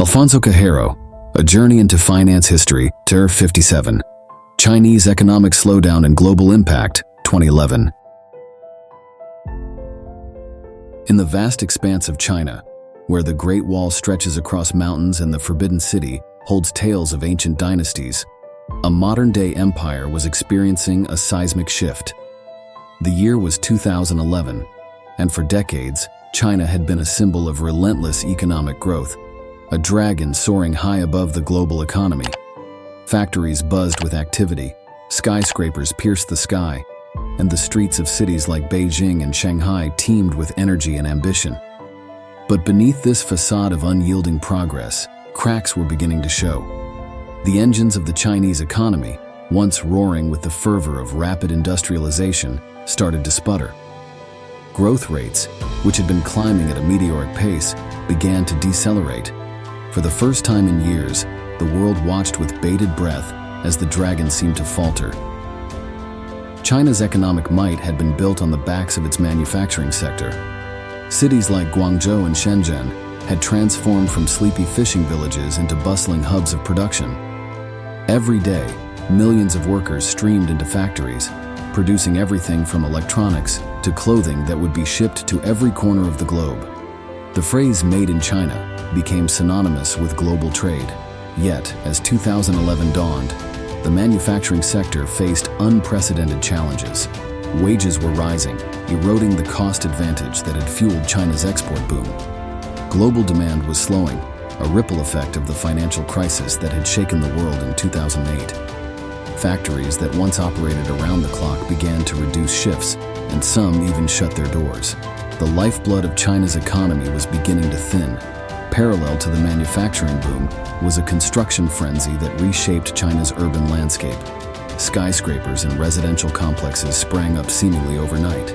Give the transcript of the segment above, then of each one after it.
Alfonso Cahero, A Journey into Finance History, Ter 57. Chinese Economic Slowdown and Global Impact, 2011. In the vast expanse of China, where the Great Wall stretches across mountains and the Forbidden City holds tales of ancient dynasties, a modern-day empire was experiencing a seismic shift. The year was 2011, and for decades, China had been a symbol of relentless economic growth, a dragon soaring high above the global economy. Factories buzzed with activity, skyscrapers pierced the sky, and the streets of cities like Beijing and Shanghai teemed with energy and ambition. But beneath this facade of unyielding progress, cracks were beginning to show. The engines of the Chinese economy, once roaring with the fervor of rapid industrialization, started to sputter. Growth rates, which had been climbing at a meteoric pace, began to decelerate. For the first time in years, the world watched with bated breath as the dragon seemed to falter. China's economic might had been built on the backs of its manufacturing sector. Cities like Guangzhou and Shenzhen had transformed from sleepy fishing villages into bustling hubs of production. Every day, millions of workers streamed into factories, producing everything from electronics to clothing that would be shipped to every corner of the globe. The phrase "made in China" became synonymous with global trade. Yet, as 2011 dawned, the manufacturing sector faced unprecedented challenges. Wages were rising, eroding the cost advantage that had fueled China's export boom. Global demand was slowing, a ripple effect of the financial crisis that had shaken the world in 2008. Factories that once operated around the clock began to reduce shifts, and some even shut their doors. The lifeblood of China's economy was beginning to thin. Parallel to the manufacturing boom was a construction frenzy that reshaped China's urban landscape. Skyscrapers and residential complexes sprang up seemingly overnight.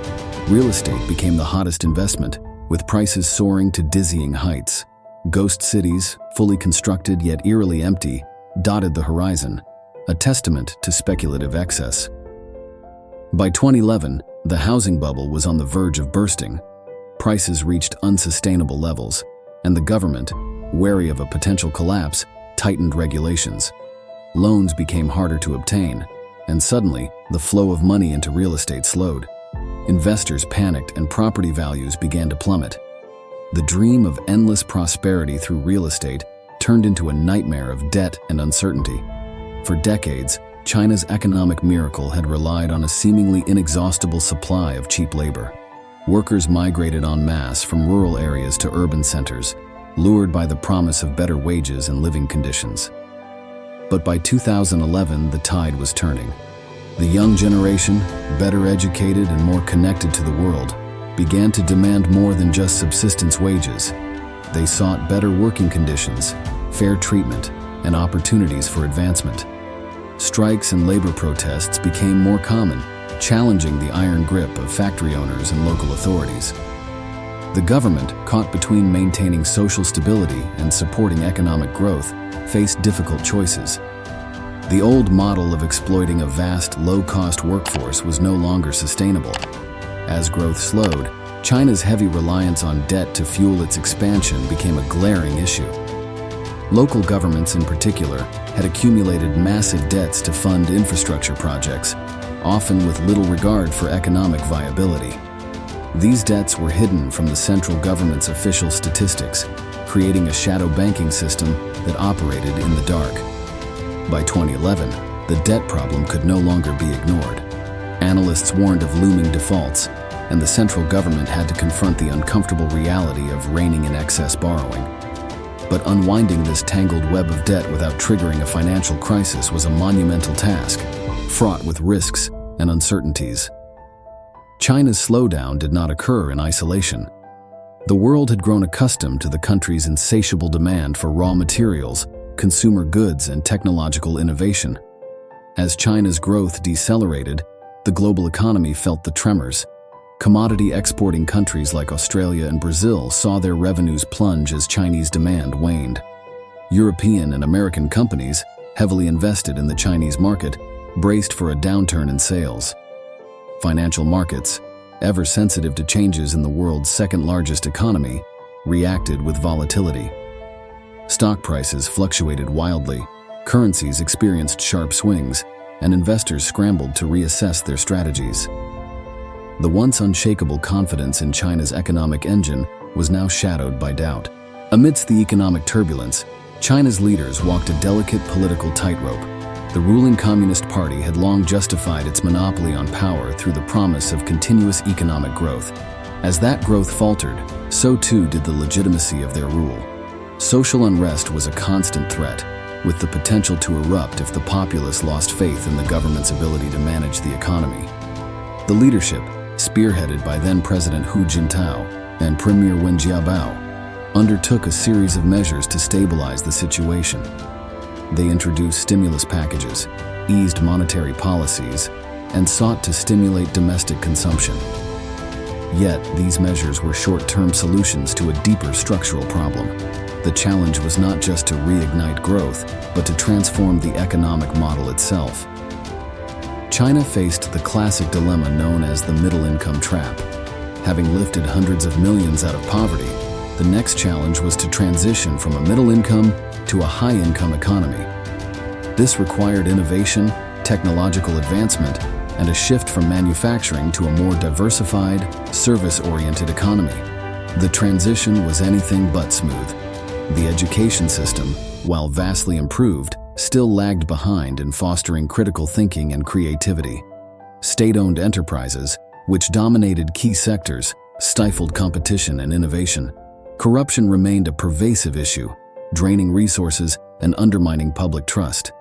Real estate became the hottest investment, with prices soaring to dizzying heights. Ghost cities, fully constructed yet eerily empty, dotted the horizon, a testament to speculative excess. By 2011, the housing bubble was on the verge of bursting. Prices reached unsustainable levels, and the government, wary of a potential collapse, tightened regulations. Loans became harder to obtain, and suddenly, the flow of money into real estate slowed. Investors panicked and property values began to plummet. The dream of endless prosperity through real estate turned into a nightmare of debt and uncertainty. For decades, China's economic miracle had relied on a seemingly inexhaustible supply of cheap labor. Workers migrated en masse from rural areas to urban centers, lured by the promise of better wages and living conditions. But by 2011, the tide was turning. The young generation, better educated and more connected to the world, began to demand more than just subsistence wages. They sought better working conditions, fair treatment, and opportunities for advancement. Strikes and labor protests became more common, challenging the iron grip of factory owners and local authorities. The government, caught between maintaining social stability and supporting economic growth, faced difficult choices. The old model of exploiting a vast, low-cost workforce was no longer sustainable. As growth slowed, China's heavy reliance on debt to fuel its expansion became a glaring issue. Local governments in particular had accumulated massive debts to fund infrastructure projects, often with little regard for economic viability. These debts were hidden from the central government's official statistics, creating a shadow banking system that operated in the dark. By 2011, the debt problem could no longer be ignored. Analysts warned of looming defaults, and the central government had to confront the uncomfortable reality of reining in excess borrowing. But unwinding this tangled web of debt without triggering a financial crisis was a monumental task, fraught with risks and uncertainties. China's slowdown did not occur in isolation. The world had grown accustomed to the country's insatiable demand for raw materials, consumer goods, and technological innovation. As China's growth decelerated, the global economy felt the tremors. Commodity exporting countries like Australia and Brazil saw their revenues plunge as Chinese demand waned. European and American companies, heavily invested in the Chinese market, braced for a downturn in sales. Financial markets, ever sensitive to changes in the world's second-largest economy, reacted with volatility. Stock prices fluctuated wildly, currencies experienced sharp swings, and investors scrambled to reassess their strategies. The once unshakable confidence in China's economic engine was now shadowed by doubt. Amidst the economic turbulence, China's leaders walked a delicate political tightrope. The ruling Communist Party had long justified its monopoly on power through the promise of continuous economic growth. As that growth faltered, so too did the legitimacy of their rule. Social unrest was a constant threat, with the potential to erupt if the populace lost faith in the government's ability to manage the economy. The leadership, spearheaded by then-President Hu Jintao and Premier Wen Jiabao, undertook a series of measures to stabilize the situation. They introduced stimulus packages, eased monetary policies, and sought to stimulate domestic consumption. Yet, these measures were short-term solutions to a deeper structural problem. The challenge was not just to reignite growth, but to transform the economic model itself. China faced the classic dilemma known as the middle-income trap. Having lifted hundreds of millions out of poverty, the next challenge was to transition from a middle-income to a high-income economy. This required innovation, technological advancement, and a shift from manufacturing to a more diversified, service-oriented economy. The transition was anything but smooth. The education system, while vastly improved, still lagged behind in fostering critical thinking and creativity. State-owned enterprises, which dominated key sectors, stifled competition and innovation. Corruption remained a pervasive issue, draining resources and undermining public trust.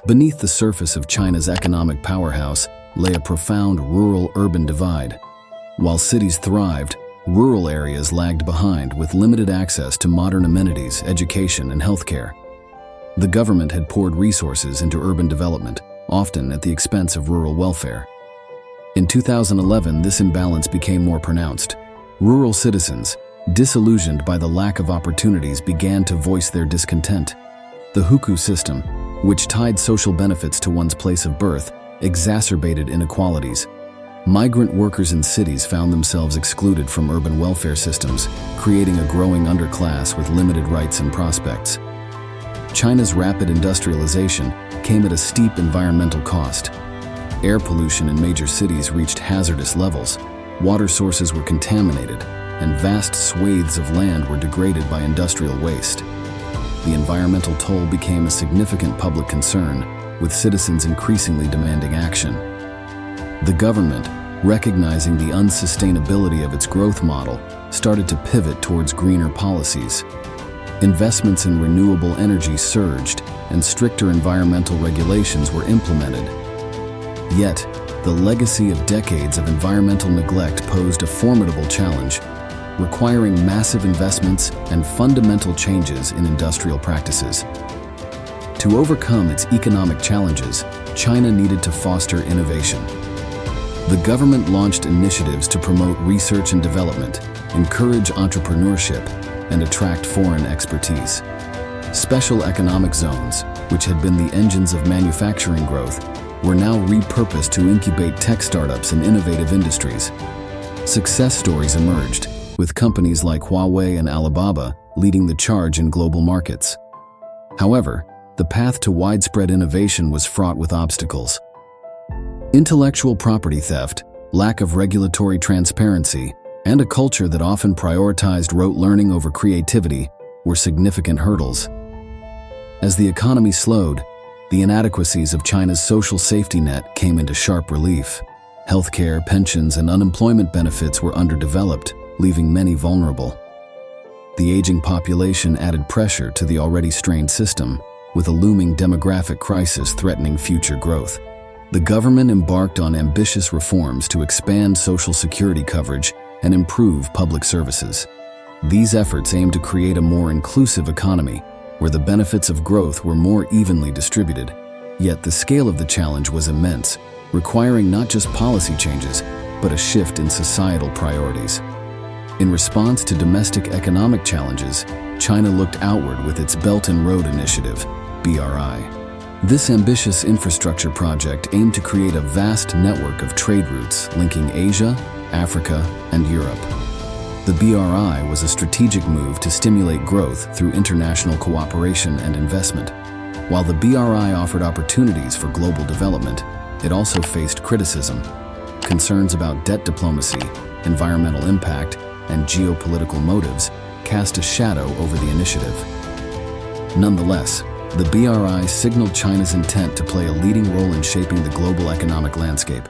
Beneath the surface of China's economic powerhouse lay a profound rural-urban divide. While cities thrived, rural areas lagged behind with limited access to modern amenities, education, and healthcare. The government had poured resources into urban development, often at the expense of rural welfare. In 2011, this imbalance became more pronounced. Rural citizens, disillusioned by the lack of opportunities, began to voice their discontent. The hukou system, which tied social benefits to one's place of birth, exacerbated inequalities. Migrant workers in cities found themselves excluded from urban welfare systems, creating a growing underclass with limited rights and prospects. China's rapid industrialization came at a steep environmental cost. Air pollution in major cities reached hazardous levels, water sources were contaminated, and vast swathes of land were degraded by industrial waste. The environmental toll became a significant public concern, with citizens increasingly demanding action. The government, recognizing the unsustainability of its growth model, started to pivot towards greener policies. Investments in renewable energy surged, and stricter environmental regulations were implemented. Yet, the legacy of decades of environmental neglect posed a formidable challenge, requiring massive investments and fundamental changes in industrial practices. To overcome its economic challenges, China needed to foster innovation. The government launched initiatives to promote research and development, encourage entrepreneurship, and attract foreign expertise. Special economic zones, which had been the engines of manufacturing growth, were now repurposed to incubate tech startups and innovative industries. Success stories emerged, with companies like Huawei and Alibaba leading the charge in global markets. However, the path to widespread innovation was fraught with obstacles. Intellectual property theft, lack of regulatory transparency, and a culture that often prioritized rote learning over creativity were significant hurdles. As the economy slowed, the inadequacies of China's social safety net came into sharp relief. Healthcare, pensions, and unemployment benefits were underdeveloped, leaving many vulnerable. The aging population added pressure to the already strained system, with a looming demographic crisis threatening future growth. The government embarked on ambitious reforms to expand social security coverage and improve public services. These efforts aimed to create a more inclusive economy, where the benefits of growth were more evenly distributed. Yet the scale of the challenge was immense, requiring not just policy changes, but a shift in societal priorities. In response to domestic economic challenges, China looked outward with its Belt and Road Initiative, BRI. This ambitious infrastructure project aimed to create a vast network of trade routes linking Asia, Africa, and Europe. The BRI was a strategic move to stimulate growth through international cooperation and investment. While the BRI offered opportunities for global development, it also faced criticism. Concerns about debt diplomacy, environmental impact, and geopolitical motives cast a shadow over the initiative. Nonetheless, the BRI signaled China's intent to play a leading role in shaping the global economic landscape.